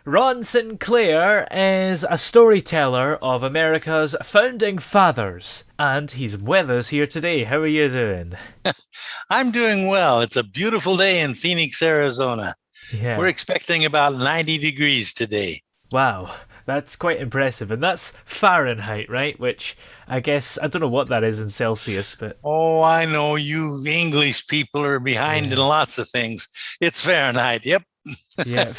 Ron Sinclair is a storyteller of America's founding fathers, and he's with us here today. How are you doing? I'm doing well. It's a beautiful day in Phoenix, Arizona. We're Yeah. expecting about 90 degrees today. Wow. That's quite impressive. And that's Fahrenheit, right? Which I guess, I don't know what that is in Celsius, but Oh, I know you English people are behind in yeah. lots of things. It's Fahrenheit. Yep. Yeah.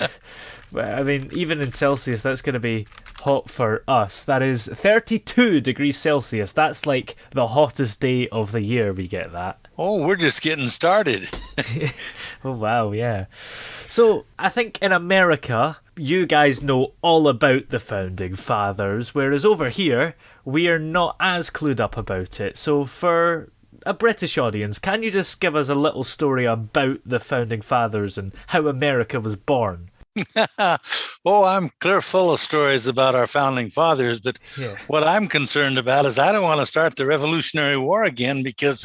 Well, I mean, even in Celsius, that's going to be hot for us. That is 32 degrees Celsius. That's like the hottest day of the year, we get that. Oh, we're just getting started. Oh, wow, yeah. So, I think in America, you guys know all about the founding fathers, whereas over here, we are not as clued up about it. So, for a British audience, can you just give us a little story about the founding fathers and how America was born? Oh, I'm clear full of stories about our founding fathers, but Yeah. what I'm concerned about is I don't want to start the Revolutionary War again because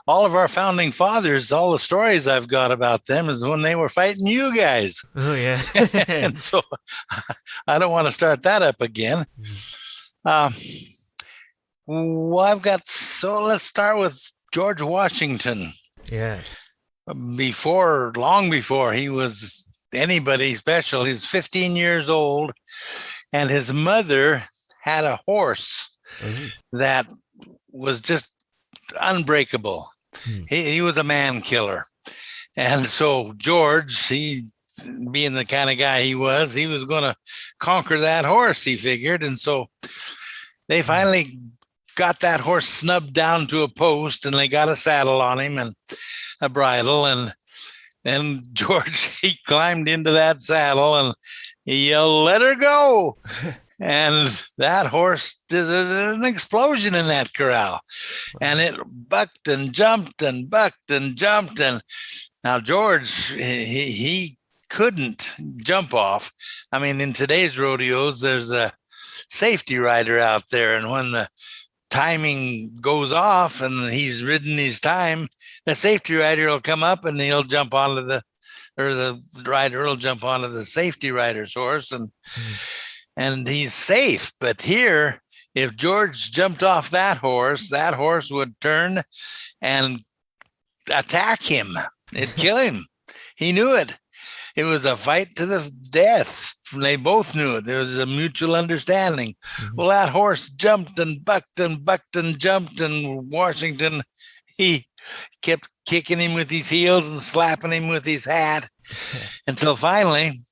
all of our founding fathers, all the stories I've got about them is when they were fighting you guys. Oh, yeah. And so I don't want to start that up again. Uh, well, let's start with George Washington. Yeah. Long before he was anybody special, he's 15 years old, and his mother had a horse Oh. that was just unbreakable. Hmm. He was a man killer. And so George, being the kind of guy he was going to conquer that horse, he figured. And so they finally got that horse snubbed down to a post, and they got a saddle on him and a bridle. And then George, he climbed into that saddle and he yelled, "Let her go." And that horse did an explosion in that corral. And it bucked and jumped and bucked and jumped. And now George, he couldn't jump off. I mean, in today's rodeos, there's a safety rider out there. And when the timing goes off and he's ridden his time, the safety rider will come up and he'll jump onto the rider will jump onto the safety rider's horse and he's safe. But here, if George jumped off that horse would turn and attack him. It'd kill him. He knew it. It was a fight to the death. They both knew it. There was a mutual understanding. Mhm. Well, that horse jumped and bucked and bucked and jumped, and Washington, he kept kicking him with his heels and slapping him with his hat until finally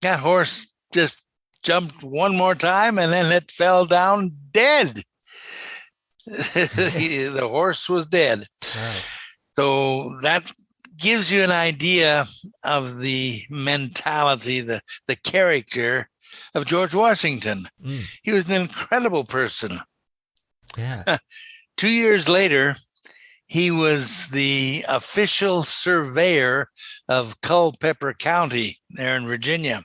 that horse just jumped one more time and then it fell down dead. The horse was dead. Wow. So that gives you an idea of the mentality, the character of George Washington. Mm. He was an incredible person. Yeah. 2 years later, he was the official surveyor of Culpeper County there in Virginia.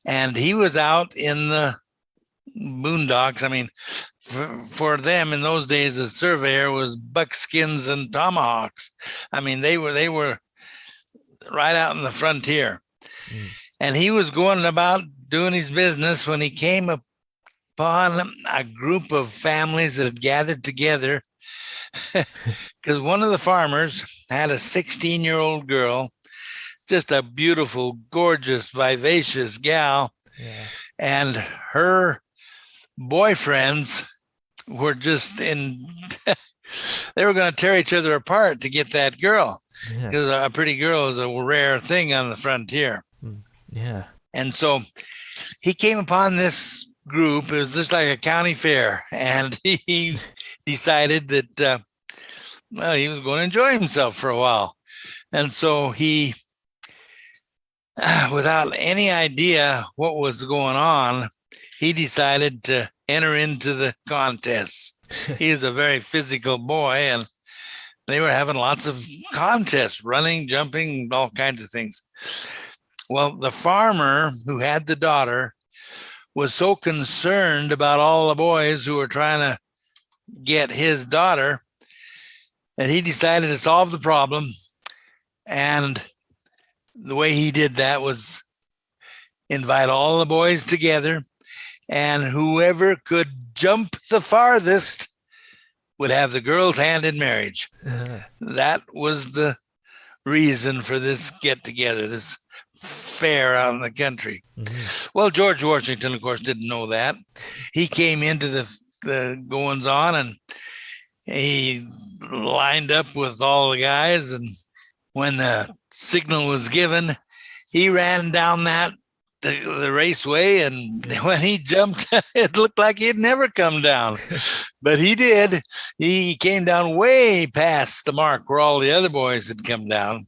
And he was out in the boondocks. I mean, for them in those days, a surveyor was buckskins and tomahawks. I mean, they were right out in the frontier. Mm. And he was going about doing his business when he came upon a group of families that had gathered together because one of the farmers had a 16-year-old girl, just a beautiful, gorgeous, vivacious gal. Yeah. And her boyfriends were just in, they were going to tear each other apart to get that girl Yeah. because a pretty girl is a rare thing on the frontier. Mm. Yeah. And so he came upon this group. It was just like a county fair. And he decided that, well, he was going to enjoy himself for a while. And so he, without any idea what was going on, he decided to enter into the contest. He is a very physical boy, and they were having lots of contests, running, jumping, all kinds of things. Well, the farmer who had the daughter was so concerned about all the boys who were trying to get his daughter that he decided to solve the problem. And the way he did that was invite all the boys together, and whoever could jump the farthest would have the girl's hand in marriage. That was the reason for this get together, this fair out in the country. Well, George Washington, of course, didn't know that. He came into the goings on, and he lined up with all the guys. And when the signal was given, he ran down the raceway, and when he jumped, it looked like he'd never come down, but he did. He came down way past the mark where all the other boys had come down.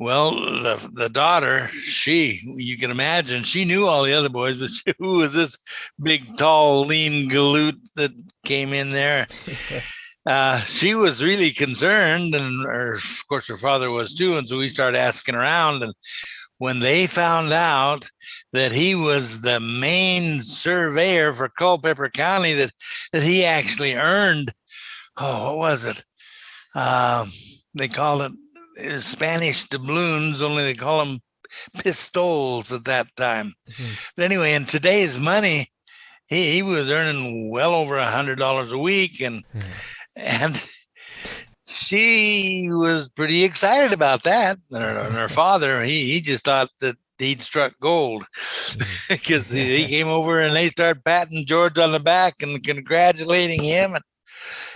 Well, the daughter, you can imagine, she knew all the other boys, but who was this big, tall, lean galoot that came in there? She was really concerned, and of course her father was too, and so we started asking around. And when they found out that he was the main surveyor for Culpeper County, that he actually earned, what was it? They called it Spanish doubloons, only they call them pistoles at that time. But anyway, in today's money, he was earning well over $100 a week, and she was pretty excited about that. And her father, he just thought that he'd struck gold, because he came over and they started patting George on the back and congratulating him.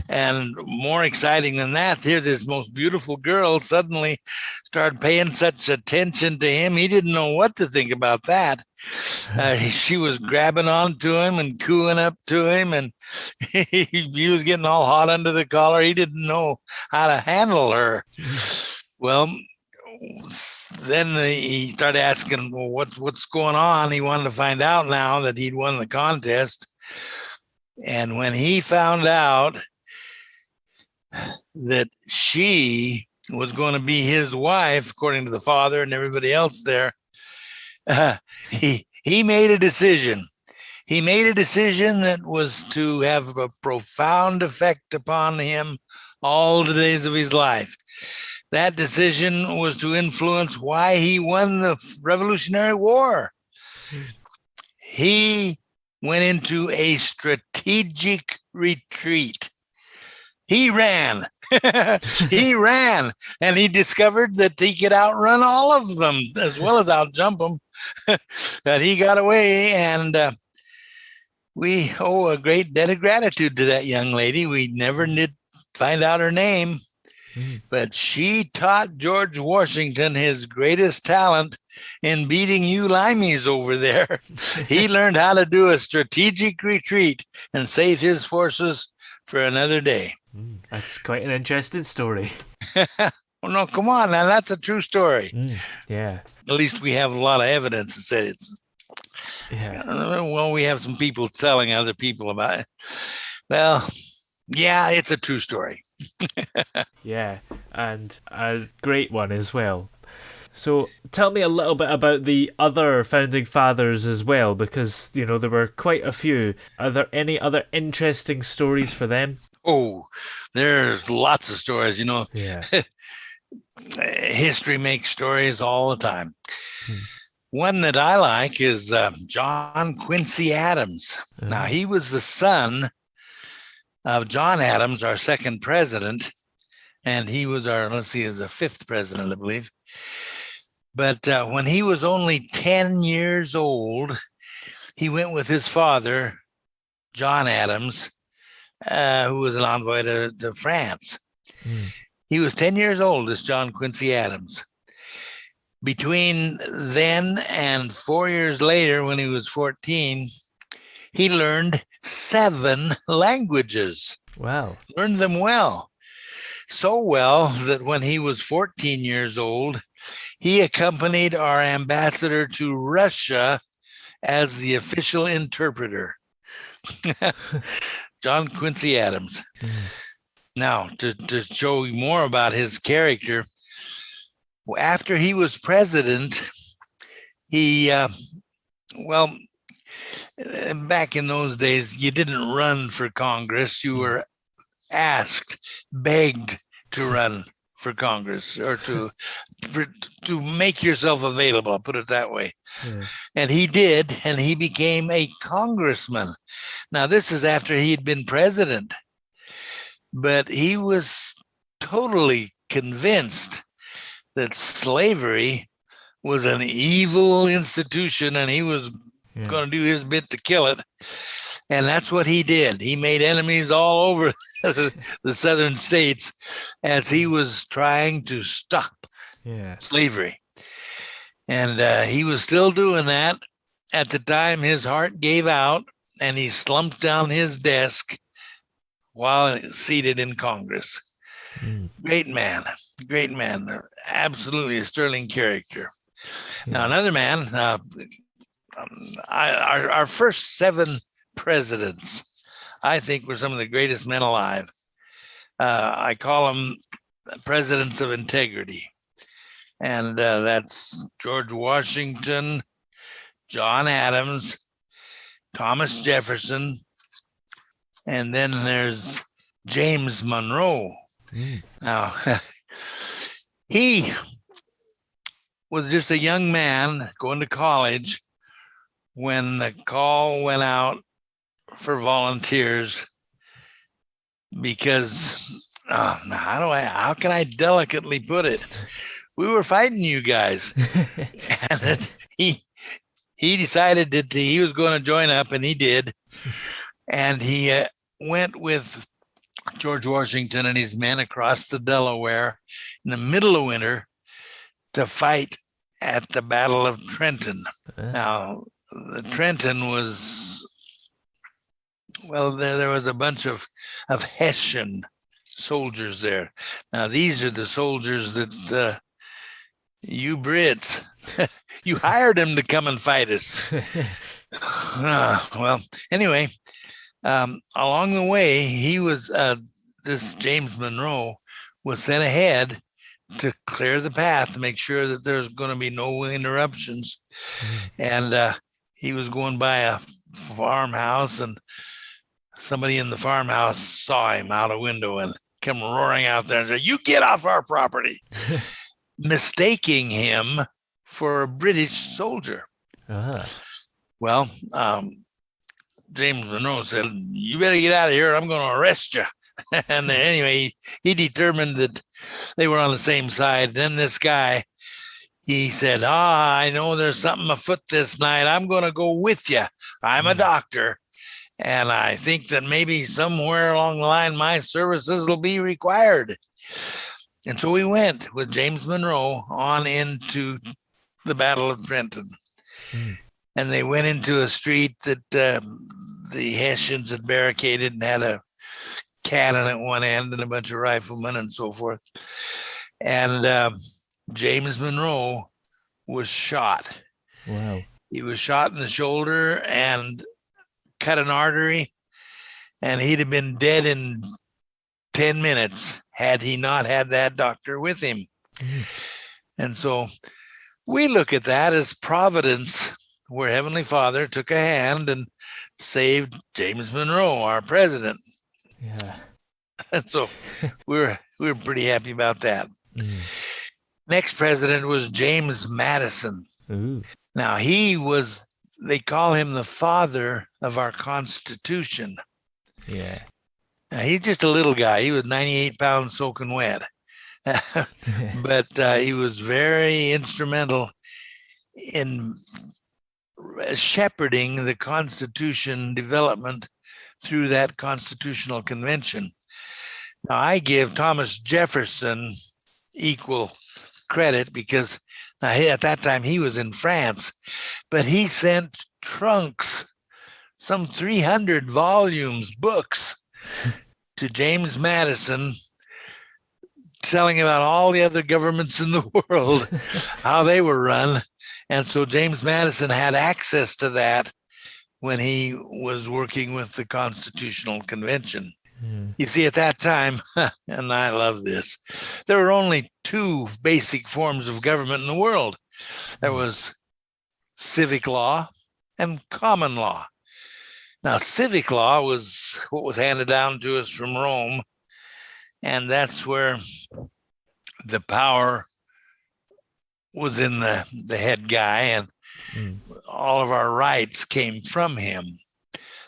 And more exciting than that, here this most beautiful girl suddenly started paying such attention to him. He didn't know what to think about that. She was grabbing onto him and cooing up to him, and he was getting all hot under the collar. He didn't know how to handle her. Well, then he started asking, well, what's going on? He wanted to find out now that he'd won the contest. And when he found out that she was going to be his wife, according to the father and everybody else there, he made a decision. He made a decision that was to have a profound effect upon him all the days of his life. That decision was to influence why he won the Revolutionary War. He went into a strategic retreat. He ran. He ran, and he discovered that he could outrun all of them as well as outjump them. That he got away, and we owe a great debt of gratitude to that young lady. We never did find out her name, but she taught George Washington his greatest talent in beating you limeys over there. He learned how to do a strategic retreat and save his forces for another day. That's quite an interesting story. Well, no, come on now. That's a true story. Yeah. At least we have a lot of evidence that said it's. Yeah. Well, we have some people telling other people about it. Well, yeah, it's a true story. Yeah, and a great one as well. So tell me a little bit about the other founding fathers as well, because, there were quite a few. Are there any other interesting stories for them? Oh, there's lots of stories, Yeah. History makes stories all the time. One that I like is John Quincy Adams. Now, he was the son of John Adams, our second president, and he was his fifth president, I believe. But when he was only 10 years old, he went with his father, John Adams, who was an envoy to France. He was 10 years old, this John Quincy Adams. Between then and 4 years later, when he was 14, he learned 7 languages. Wow. Learned them well. So well that when he was 14 years old, he accompanied our ambassador to Russia as the official interpreter. John Quincy Adams. Now, to show you more about his character, after he was president, he, back in those days, you didn't run for Congress. You were begged to run for Congress or to to make yourself available. I'll put it that way. Yeah. And he did, and he became a congressman. Now, this is after he had been president, but he was totally convinced that slavery was an evil institution, and he was going to do his bit to kill it. And that's what he did. He made enemies all over the southern states as he was trying to stop slavery. And he was still doing that. At the time, his heart gave out, and he slumped down his desk while seated in Congress. Great man, absolutely a sterling character. Now, another man, our first 7 presidents, I think, were some of the greatest men alive. I call them presidents of integrity. And that's George Washington, John Adams, Thomas Jefferson, and then there's James Monroe. Now, he was just a young man going to college when the call went out for volunteers because how can I delicately put it? We were fighting you guys. And he decided that he was going to join up, and he did. And he went with George Washington and his men across the Delaware in the middle of winter to fight at the Battle of Trenton. Now, the Trenton was, well, there was a bunch of Hessian soldiers there. Now, these are the soldiers that you Brits, you hired them to come and fight us. Well, anyway, along the way, he was, this James Monroe was sent ahead to clear the path to make sure that there's going to be no interruptions. And he was going by a farmhouse, and somebody in the farmhouse saw him out a window and came roaring out there and said, "You get off our property," mistaking him for a British soldier. Well, James Monroe said, "You better get out of here. I'm going to arrest you." And anyway, he determined that they were on the same side. Then this guy, he said, I know there's something afoot this night. I'm going to go with you. I'm a doctor, and I think that maybe somewhere along the line, my services will be required. And so we went with James Monroe on into the Battle of Trenton. And they went into a street that the Hessians had barricaded and had a cannon at one end and a bunch of riflemen and so forth. And James Monroe was shot. Wow. He was shot in the shoulder and cut an artery, and he'd have been dead in 10 minutes had he not had that doctor with him. And so we look at that as providence, where Heavenly Father took a hand and saved James Monroe, our president. Yeah. And so we were pretty happy about that. Next president was James Madison. Ooh. Now, they call him the father of our Constitution. Yeah. Now, he's just a little guy. He was 98 pounds soaking wet. But he was very instrumental in shepherding the Constitution development through that Constitutional Convention. Now, I give Thomas Jefferson equal credit because at that time he was in France, but he sent trunks, some 300 volumes, books, to James Madison, telling about all the other governments in the world, how they were run. And so James Madison had access to that when he was working with the Constitutional Convention. You see, at that time, and I love this, there were only 2 basic forms of government in the world. There was civic law and common law. Now, civic law was what was handed down to us from Rome, and that's where the power was in the head guy, and all of our rights came from him.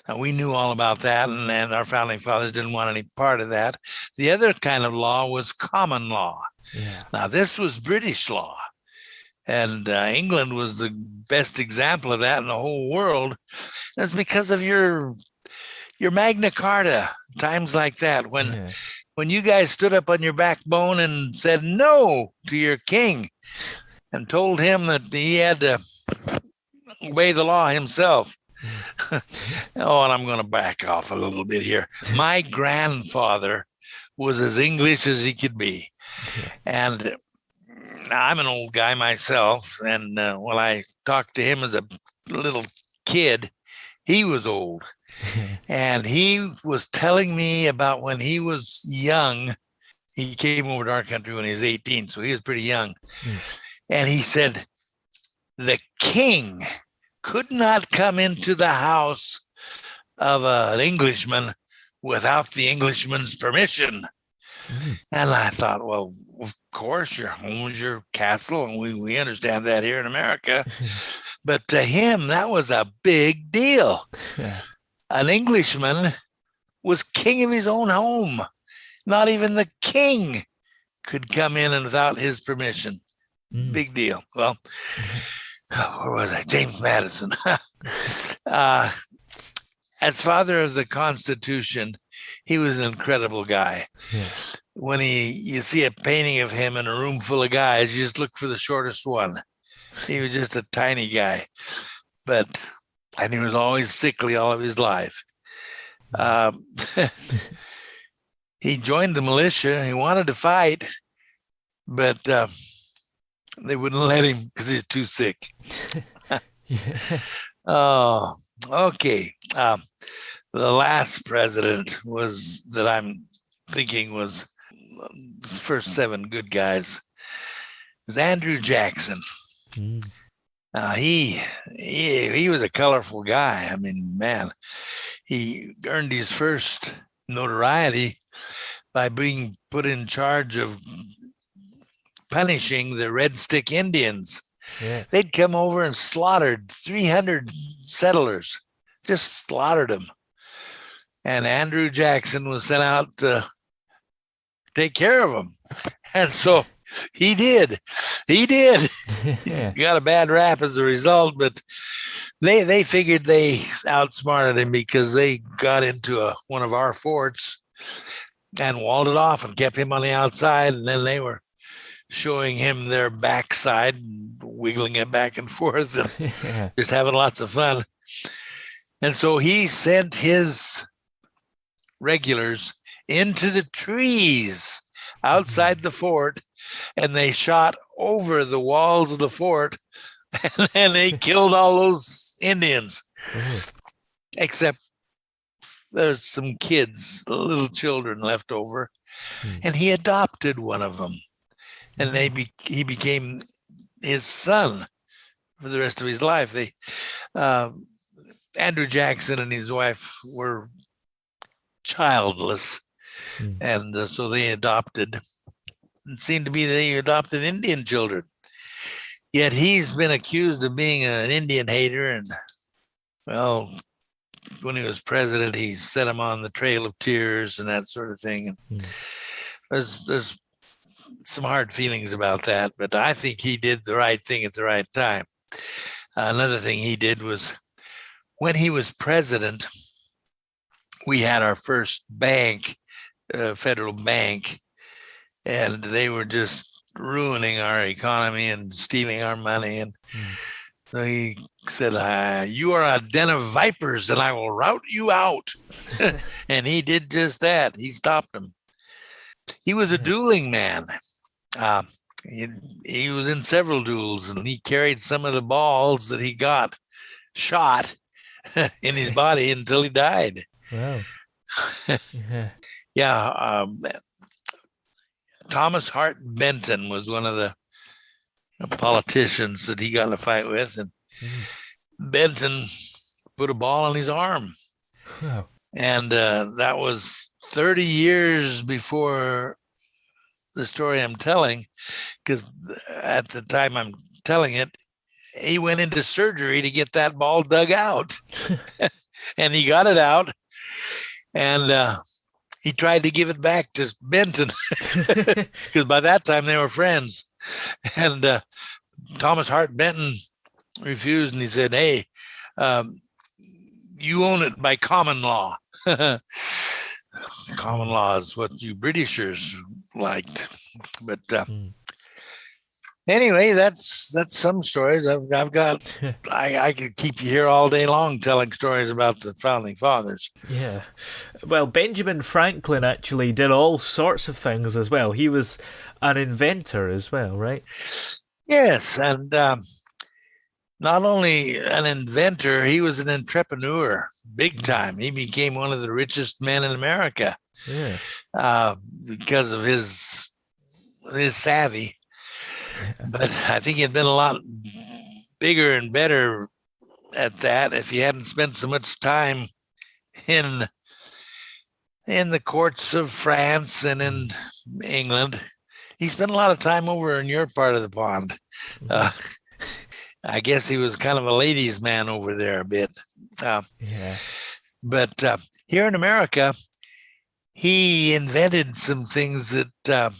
Now, we knew all about that, and our founding fathers didn't want any part of that. The other kind of law was common law. Yeah. Now, this was British law, and England was the best example of that in the whole world. That's because of your Magna Carta, times like that, when you guys stood up on your backbone and said no to your king and told him that he had to obey the law himself. Oh, and I'm going to back off a little bit here. My grandfather was as English as he could be. And I'm an old guy myself. And when I talked to him as a little kid, he was old. And he was telling me about when he was young. He came over to our country when he was 18, so he was pretty young. And he said, the king could not come into the house of an Englishman without the Englishman's permission. And I thought, well, of course, your home is your castle, and we understand that here in America. But to him, that was a big deal. An Englishman was king of his own home. Not even the king could come in and without his permission. Big deal. Well, where was I? James Madison. As father of the Constitution, he was an incredible guy. When you see a painting of him in a room full of guys, you just look for the shortest one. He was just a tiny guy, and he was always sickly all of his life. He joined the militia. He wanted to fight, but they wouldn't let him because he's too sick. Oh, okay. The last president that I'm thinking was the first 7 good guys is Andrew Jackson. He was a colorful guy. I mean, man, he earned his first notoriety by being put in charge of punishing the Red Stick Indians. They'd come over and slaughtered 300 settlers, just slaughtered them. And Andrew Jackson was sent out to take care of them. And so he did. He got a bad rap as a result, but they figured they outsmarted him because they got into one of our forts and walled it off and kept him on the outside. And then they were showing him their backside, wiggling it back and forth, and just having lots of fun. And so he sent his regulars into the trees outside the fort, and they shot over the walls of the fort, and they killed all those Indians, except there's some kids, little children left over, and he adopted one of them, and he became his son for the rest of his life. Andrew Jackson and his wife were childless, and so they adopted. It seemed to be they adopted Indian children. Yet he's been accused of being an Indian hater, and well, when he was president, he set him on the Trail of Tears and that sort of thing. And there's some hard feelings about that, but I think he did the right thing at the right time. Another thing he did was when he was president, we had our first bank, federal bank, and they were just ruining our economy and stealing our money. And so he said, you are a den of vipers and I will rout you out. And he did just that. He stopped them. He was a dueling man. He was in several duels, and he carried some of the balls that he got shot in his body until he died. Wow. Thomas Hart Benton was one of the politicians that he got in a fight with, and Benton put a ball on his arm. Wow. And that was 30 years before the story I'm telling, because at the time I'm telling it, he went into surgery to get that ball dug out. And he got it out, and he tried to give it back to Benton because by that time they were friends. And Thomas Hart Benton refused, and he said, "Hey, you own it by common law." Common law is what you Britishers liked, but anyway, that's some stories I've got. I could keep you here all day long telling stories about the founding fathers. Yeah. Well, Benjamin Franklin actually did all sorts of things as well. He was an inventor as well, right? Yes, and not only an inventor, he was an entrepreneur, big time. He became one of the richest men in America. Yeah. Because of his savvy. Yeah. But I think he'd been a lot bigger and better at that if he hadn't spent so much time in the courts of France and in England. He spent a lot of time over in your part of the pond. I guess he was kind of a ladies' man over there a bit. Yeah. But here in America, he invented some things that,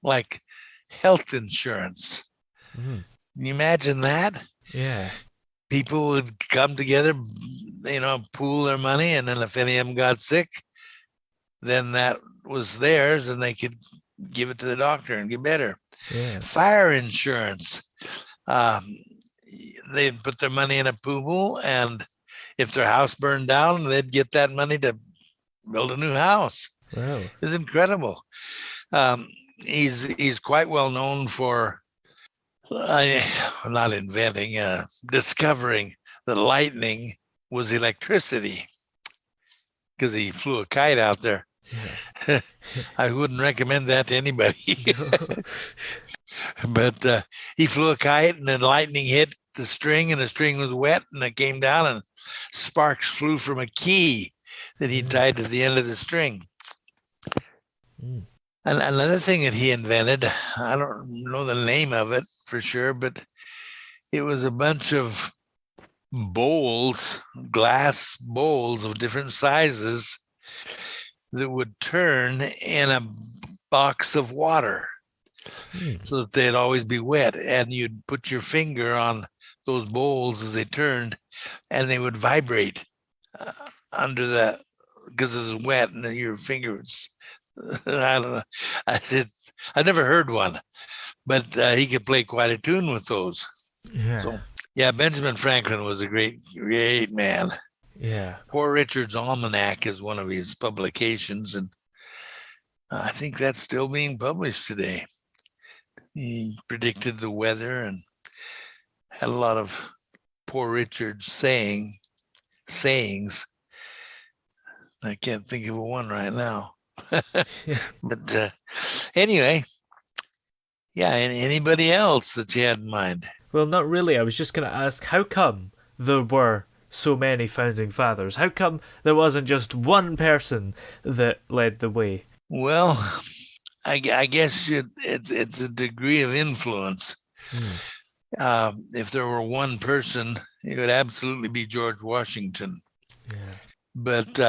like health insurance. Can you imagine that? Yeah. People would come together, pool their money, and then if any of them got sick, then that was theirs, and they could give it to the doctor and get better. Yeah. Fire insurance. They'd put their money in a pool, and if their house burned down, they'd get that money to build a new house. Wow. It's incredible. He's quite well known for not inventing, discovering that lightning was electricity, because he flew a kite out there. Yeah. I wouldn't recommend that to anybody. But he flew a kite, and then lightning hit the string, and the string was wet, and it came down, and sparks flew from a key that he tied to the end of the string. And another thing that he invented, I don't know the name of it for sure, but it was a bunch of bowls, glass bowls of different sizes that would turn in a box of water so that they'd always be wet. And you'd put your finger on those bowls as they turned, and they would vibrate under the, because it was wet, and then your fingers, I don't know. I never heard one, but he could play quite a tune with those. Yeah. So, yeah, Benjamin Franklin was a great, great man. Yeah. Poor Richard's Almanac is one of his publications, and I think that's still being published today. He predicted the weather and had a lot of Poor Richard's sayings. I can't think of one right now. But anyway, yeah, anybody else that you had in mind? Well, not really. I was just going to ask, how come there were so many founding fathers? How come there wasn't just one person that led the way? Well, I guess it's a degree of influence. If there were one person, it would absolutely be George Washington. Yeah. But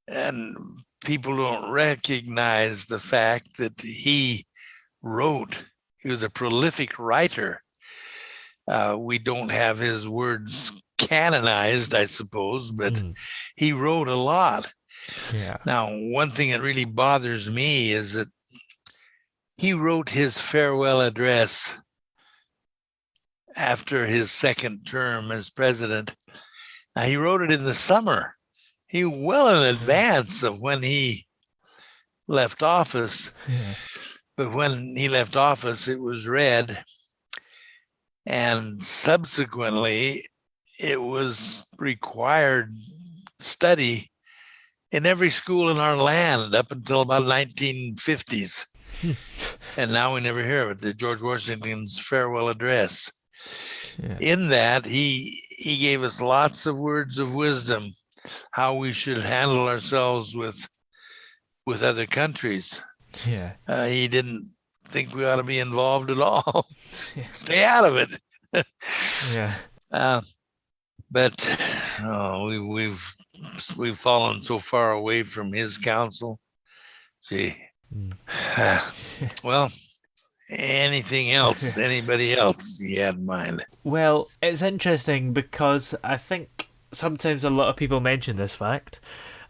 and people don't recognize the fact that he wrote. He was a prolific writer. We don't have his words canonized, I suppose, but he wrote a lot. Yeah. Now, one thing that really bothers me is that he wrote his farewell address after his second term as president. Now, he wrote it in the summer. He well in advance of when he left office. Yeah. But when he left office, it was read. And subsequently, it was required study in every school in our land up until about 1950s. And now we never hear of it, the George Washington's farewell address. Yeah. In that, he gave us lots of words of wisdom, how we should handle ourselves with other countries. Yeah. He didn't think we ought to be involved at all. Yeah. Stay out of it. Yeah. Uh, but we've fallen so far away from his counsel. Gee. Mm. Well, anything else? Anybody else you had in mind? Well, it's interesting because I think sometimes a lot of people mention this fact,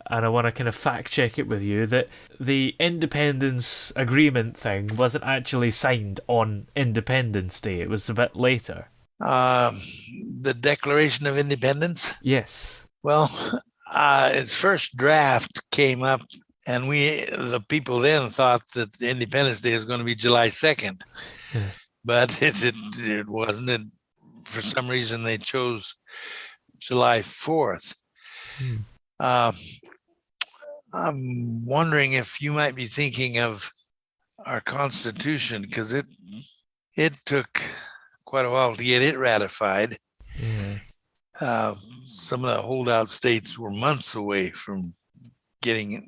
and I want to kind of fact check it with you, that the independence agreement thing wasn't actually signed on Independence Day. It was a bit later. The Declaration of Independence? Yes. Well, its first draft came up, and the people then thought that the Independence Day was going to be July 2nd, Yeah. but it wasn't. For some reason, they chose July 4th. I'm wondering if you might be thinking of our Constitution, because it took quite a while to get it ratified. Yeah. Some of the holdout states were months away from getting it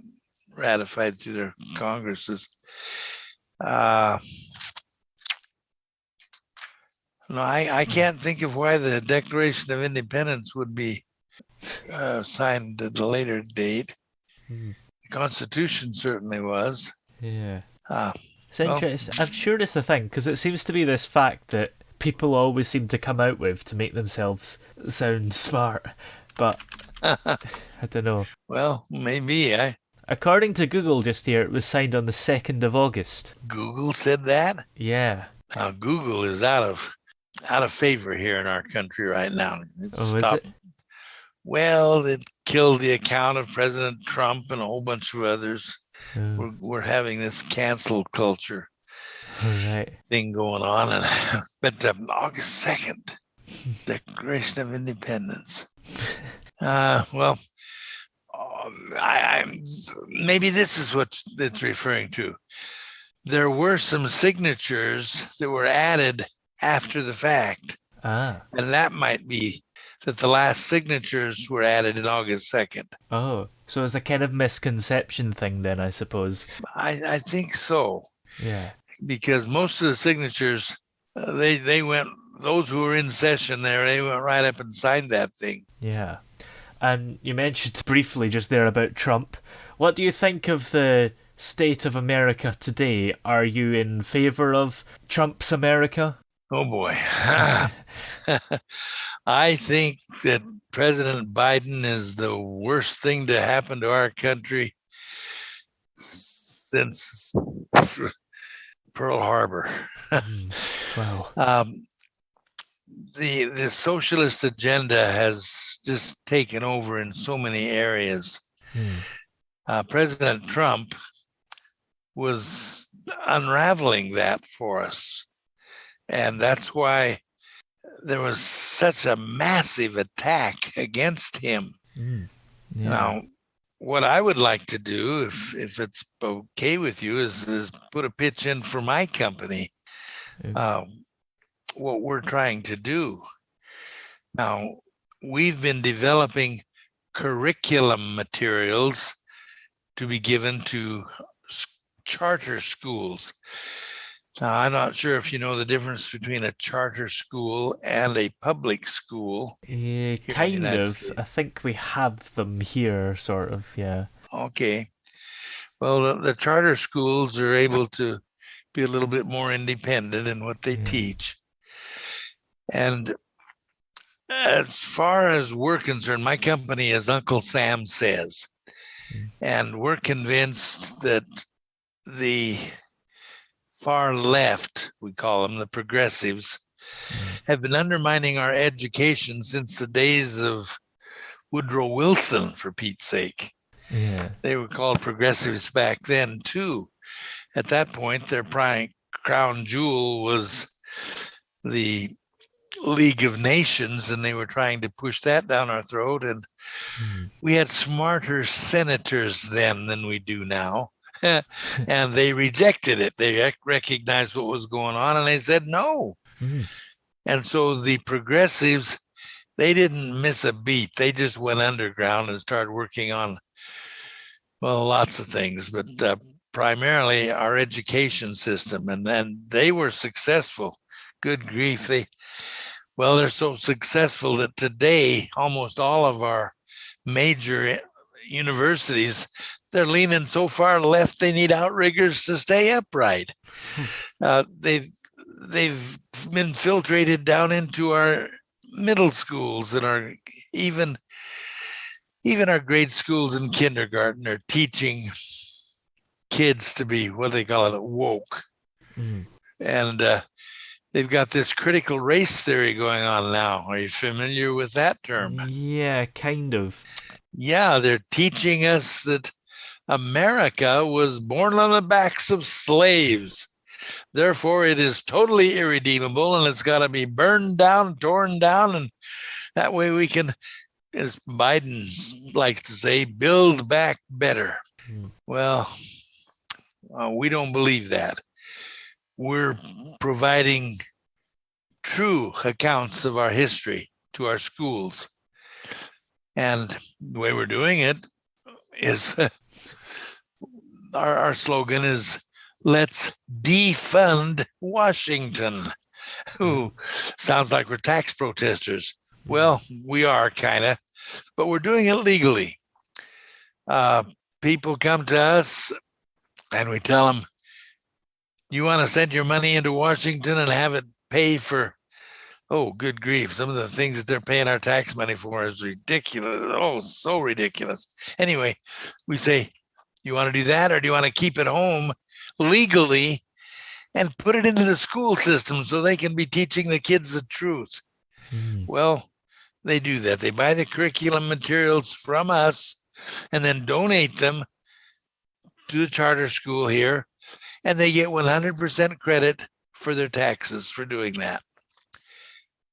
ratified through their Congresses. No, I can't think of why the Declaration of Independence would be signed at a later date. The Constitution certainly was. Yeah. Well, It's interesting. I'm sure it's a thing, because it seems to be this fact that people always seem to come out with to make themselves sound smart. But I don't know. Well, maybe. According to Google just here, it was signed on the 2nd of August. Google said that? Yeah. Now, Google is out of favor here in our country right now. It's Oh, is stopped. it? Well, it killed the account of President Trump and a whole bunch of others. Oh, We're having this cancel culture all right. thing going on, but August 2nd, Declaration of Independence. Well, maybe this is what it's referring to. There were some signatures that were added after the fact, Ah. and that might be that the last signatures were added in August 2nd. Oh. So it's a kind of misconception thing then, I suppose. I think so. Yeah. Because most of the signatures, they went, those who were in session there, they went right up and signed that thing. Yeah. And you mentioned briefly just there about Trump. What do you think of the state of America today? Are you in favor of Trump's America? Oh boy. I think that President Biden is the worst thing to happen to our country since Pearl Harbor. Wow. The socialist agenda has just taken over in so many areas. President Trump was unraveling that for us. And that's why there was such a massive attack against him. Yeah. Now, what I would like to do, if it's okay with you, is put a pitch in for my company. What we're trying to do. Now, we've been developing curriculum materials to be given to charter schools. Now, I'm not sure if you know the difference between a charter school and a public school. Yeah, kind of. I think we have them here, sort of, yeah. Okay. Well, the charter schools are able to be a little bit more independent in what they teach. And as far as we're concerned, my company is Uncle Sam Says. And we're convinced that the far left, we call them the progressives, have been undermining our education since the days of Woodrow Wilson, for Pete's sake. Yeah. They were called progressives back then, too. At that point, their crown jewel was the League of Nations, and they were trying to push that down our throat. And we had smarter senators then than we do now. And they rejected it. They recognized what was going on, and they said no. And so the progressives, they didn't miss a beat. They just went underground and started working on, well, lots of things, but primarily our education system, and then they were successful. Good grief. They're so successful that today almost all of our major universities, they're leaning so far left they need outriggers to stay upright. They've been filtrated down into our middle schools, and even our grade schools and kindergarten are teaching kids to be, what do they call it, woke. And they've got this critical race theory going on now. Are you familiar with that term? Yeah, kind of. Yeah, they're teaching us that America was born on the backs of slaves. Therefore, it is totally irredeemable, and it's got to be burned down, torn down, and that way we can, as Biden likes to say, build back better. Well, we don't believe that. We're providing true accounts of our history to our schools. And the way we're doing it is our slogan is, let's defund Washington. Ooh, sounds like we're tax protesters. Well, we are kind of, but we're doing it legally. People come to us and we tell them, you want to send your money into Washington and have it pay for, oh, good grief, some of the things that they're paying our tax money for is ridiculous. Oh, so ridiculous. Anyway, we say, you want to do that, or do you want to keep it home legally and put it into the school system so they can be teaching the kids the truth? Well, they do that. They buy the curriculum materials from us and then donate them to the charter school here, and they get 100% credit for their taxes for doing that.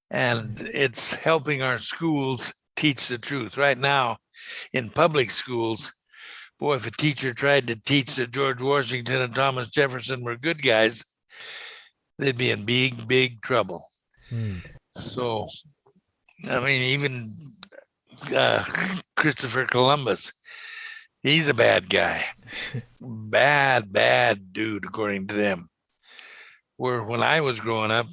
And it's helping our schools teach the truth. Right now, in public schools, boy, if a teacher tried to teach that George Washington and Thomas Jefferson were good guys, they'd be in big, big trouble. So, I mean, even Christopher Columbus, he's a bad guy. Bad dude, according to them. Where when I was growing up,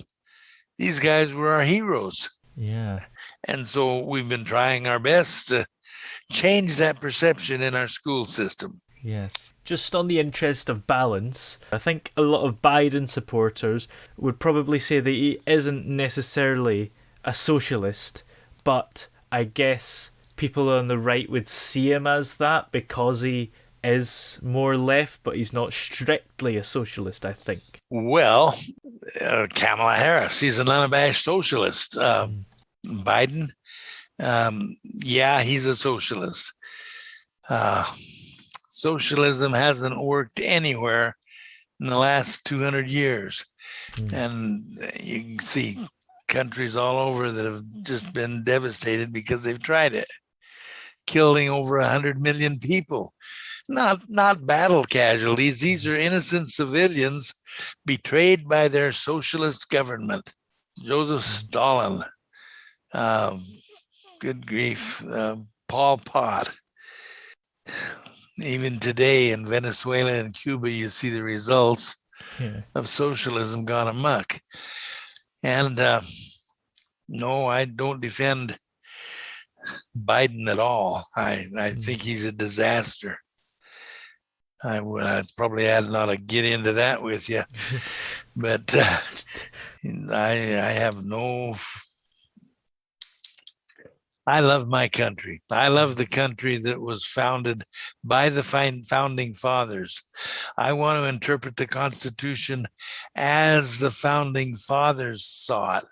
these guys were our heroes. Yeah. And so we've been trying our best to change that perception in our school system. Yeah. Just on the interest of balance, I think a lot of Biden supporters would probably say that he isn't necessarily a socialist, but I guess people on the right would see him as that because he is more left, but he's not strictly a socialist, I think. Well, Kamala Harris, she's an unabashed socialist. Biden, yeah, he's a socialist. Socialism hasn't worked anywhere in the last 200 years. And you can see countries all over that have just been devastated because they've tried it, killing over 100 million people. Not battle casualties. These are innocent civilians betrayed by their socialist government. Joseph Stalin, good grief, Pol Pot. Even today in Venezuela and Cuba, you see the results of socialism gone amok. And no, I don't defend Biden at all. I think he's a disaster. I probably had not to get into that with you, but I have no. I love my country. I love the country that was founded by the founding fathers. I want to interpret the Constitution as the founding fathers saw it.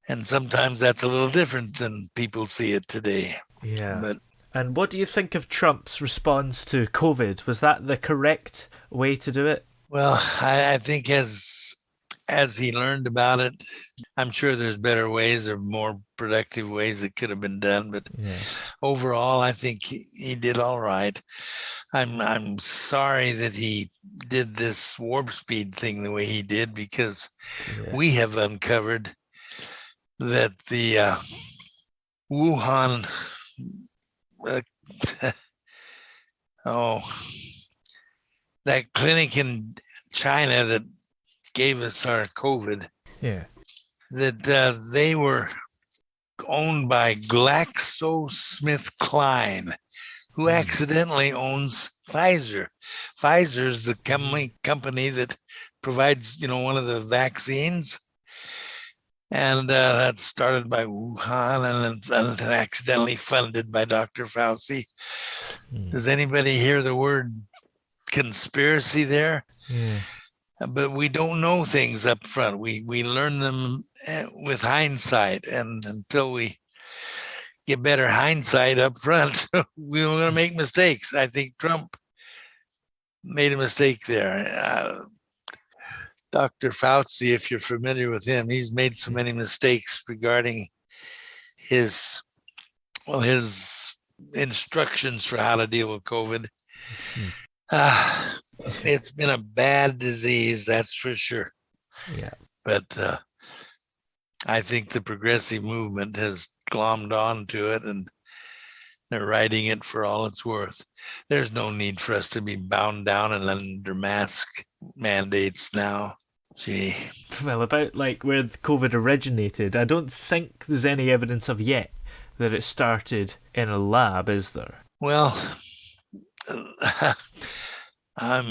And sometimes that's a little different than people see it today. Yeah. And what do you think of Trump's response to COVID? Was that the correct way to do it? Well, I think as he learned about it, I'm sure there's better ways or more productive ways that could have been done. But overall, I think he did all right. I'm sorry that he did this warp speed thing the way he did, because we have uncovered that the Wuhan that clinic in China that gave us our COVID, Yeah. that they were owned by GlaxoSmithKline, who accidentally owns Pfizer. Pfizer's the company that provides, one of the vaccines. And that's started by Wuhan and accidentally funded by Dr. Fauci. Does anybody hear the word conspiracy there? Yeah. But we don't know things up front. We learn them with hindsight, and until we get better hindsight up front, we're going to make mistakes. I think Trump made a mistake there. Dr. Fauci, if you're familiar with him, he's made so many mistakes regarding his instructions for how to deal with COVID. It's been a bad disease, that's for sure. Yeah. But I think the progressive movement has glommed onto it, and they're riding it for all it's worth. There's no need for us to be bound down and under mask mandates now. Gee. Well, about like where COVID originated, I don't think there's any evidence of yet that it started in a lab, is there? Well, I'm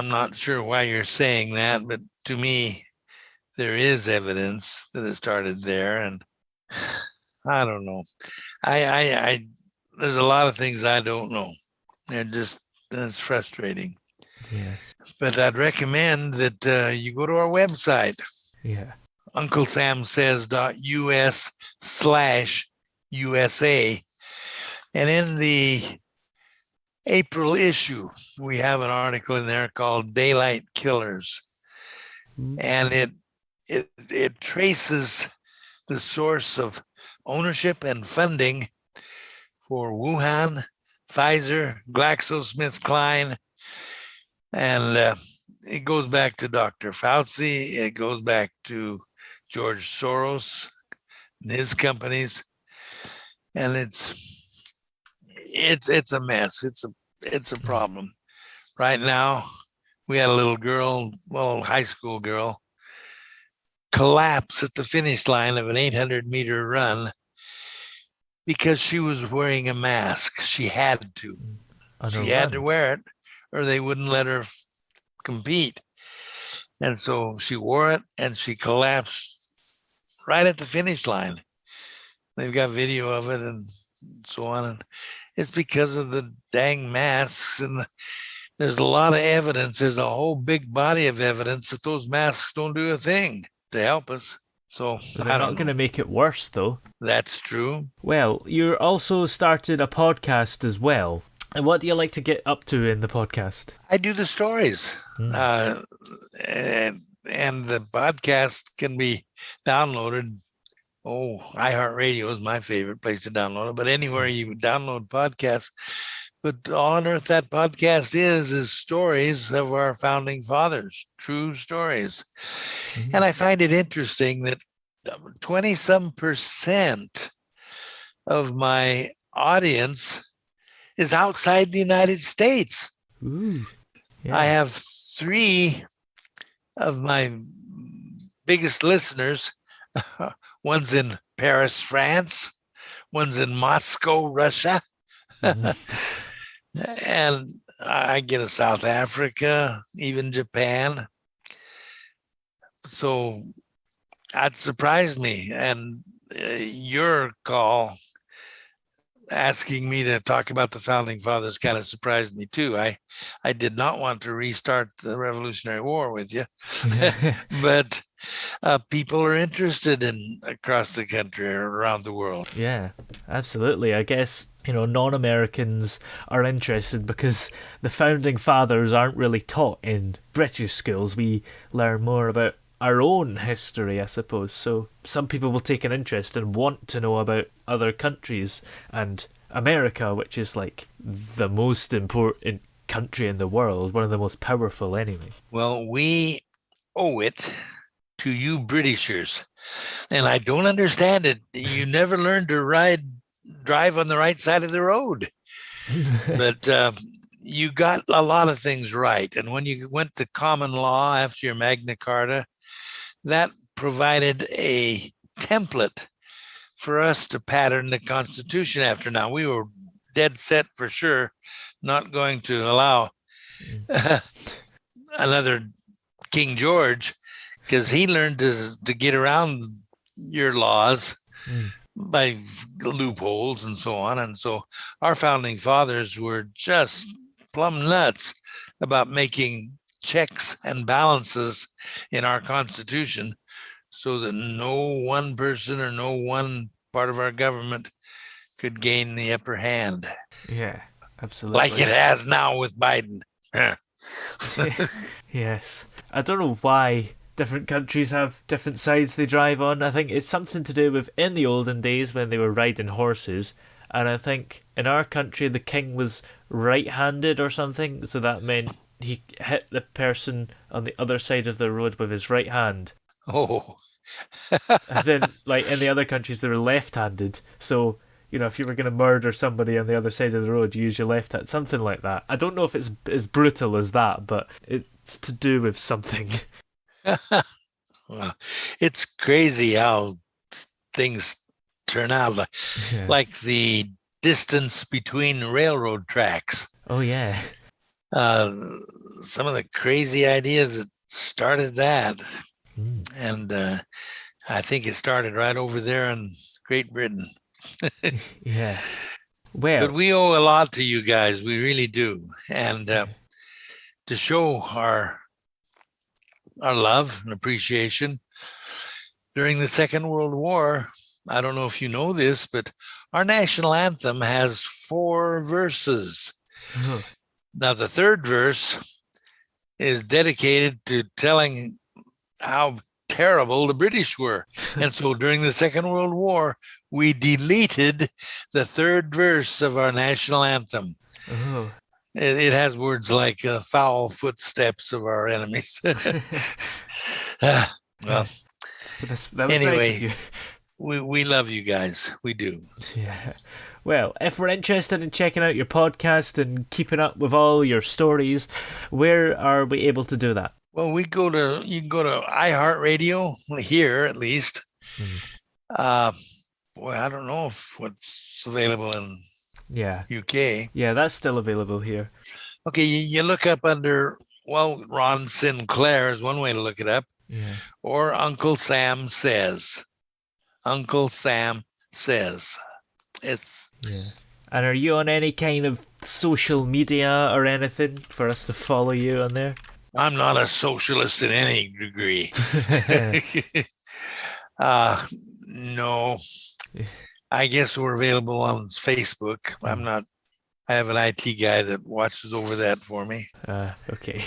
not sure why you're saying that, but to me, there is evidence that it started there, and I don't know. I there's a lot of things I don't know. It's frustrating. Yeah. But I'd recommend that you go to our website. Yeah. UncleSamSays.us/USA. And in the April issue, we have an article in there called Daylight Killers. And it traces the source of ownership and funding for Wuhan, Pfizer, GlaxoSmithKline, and it goes back to Dr. Fauci. It goes back to George Soros and his companies, and it's a mess. It's a problem. Right now, we had a little girl, high school girl, collapse at the finish line of an 800-meter run because she was wearing a mask. She had to. She had to wear it, or they wouldn't let her compete. And so she wore it, and she collapsed right at the finish line. They've got video of it and so on. And it's because of the dang masks. And there's a lot of evidence. There's a whole big body of evidence that those masks don't do a thing to help us. So they're not going to make it worse, though. That's true. Well, you also started a podcast as well. And what do you like to get up to in the podcast? I do the stories. And the podcast can be downloaded. iHeartRadio is my favorite place to download it. But anywhere you download podcasts. But on earth, that podcast is stories of our founding fathers, true stories. And I find it interesting that 20-some% of my audience is outside the United States. Ooh, yeah. I have 3 of my biggest listeners. One's in Paris, France. One's in Moscow, Russia. And I get a South Africa, even Japan. So that surprised me. And your call asking me to talk about the founding fathers kind of surprised me too. I did not want to restart the Revolutionary War with you, but people are interested in across the country or around the world. Yeah, absolutely. I guess, non-Americans are interested because the founding fathers aren't really taught in British schools. We learn more about our own history, I suppose. So some people will take an interest and want to know about other countries, and America, which is like the most important country in the world, one of the most powerful anyway. Well, we owe it to you Britishers, and I don't understand it. You never learned to drive on the right side of the road. But you got a lot of things right. And when you went to common law after your Magna Carta, that provided a template for us to pattern the Constitution after. Now, we were dead set for sure not going to allow another King George, because he learned to get around your laws by loopholes and so on. And so our founding fathers were just plumb nuts about making checks and balances in our Constitution so that no one person or no one part of our government could gain the upper hand. Yeah, absolutely. Like it has now with Biden. Yes. I don't know why different countries have different sides they drive on. I think it's something to do with in the olden days when they were riding horses. And I think in our country the king was right-handed or something, so that meant he hit the person on the other side of the road with his right hand. Oh. And then, like, in the other countries they were left-handed, so if you were going to murder somebody on the other side of the road, you use your left hand, something like that. I don't know if it's as brutal as that, but it's to do with something. Well, it's crazy how things turn out. Like the distance between railroad tracks. Oh, yeah. Some of the crazy ideas that started that. And I think it started right over there in Great Britain. Yeah. Well, but we owe a lot to you guys. We really do. And to show our love and appreciation during the Second World War, I don't know if you know this, but our national anthem has 4 verses. Now, the third verse is dedicated to telling how terrible the British were. And so during the Second World War, we deleted the third verse of our national anthem. It has words like foul footsteps of our enemies. Well, anyway, nice. We love you guys. We do. Yeah. Well, if we're interested in checking out your podcast and keeping up with all your stories, where are we able to do that? Well, you can go to iHeartRadio here, at least. Boy, I don't know what's available in UK. Yeah, that's still available here. Okay, you look up under, Ron Sinclair is one way to look it up. Yeah. Or Uncle Sam Says. Uncle Sam Says. It's... Yeah. And are you on any kind of social media or anything for us to follow you on there? I'm not a socialist in any degree. No. I guess we're available on Facebook. I have an IT guy that watches over that for me. Okay.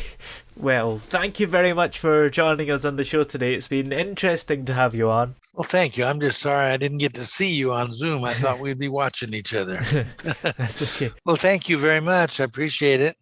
Well, thank you very much for joining us on the show today. It's been interesting to have you on. Well, thank you. I'm just sorry I didn't get to see you on Zoom. I thought we'd be watching each other. That's okay. Well, thank you very much. I appreciate it.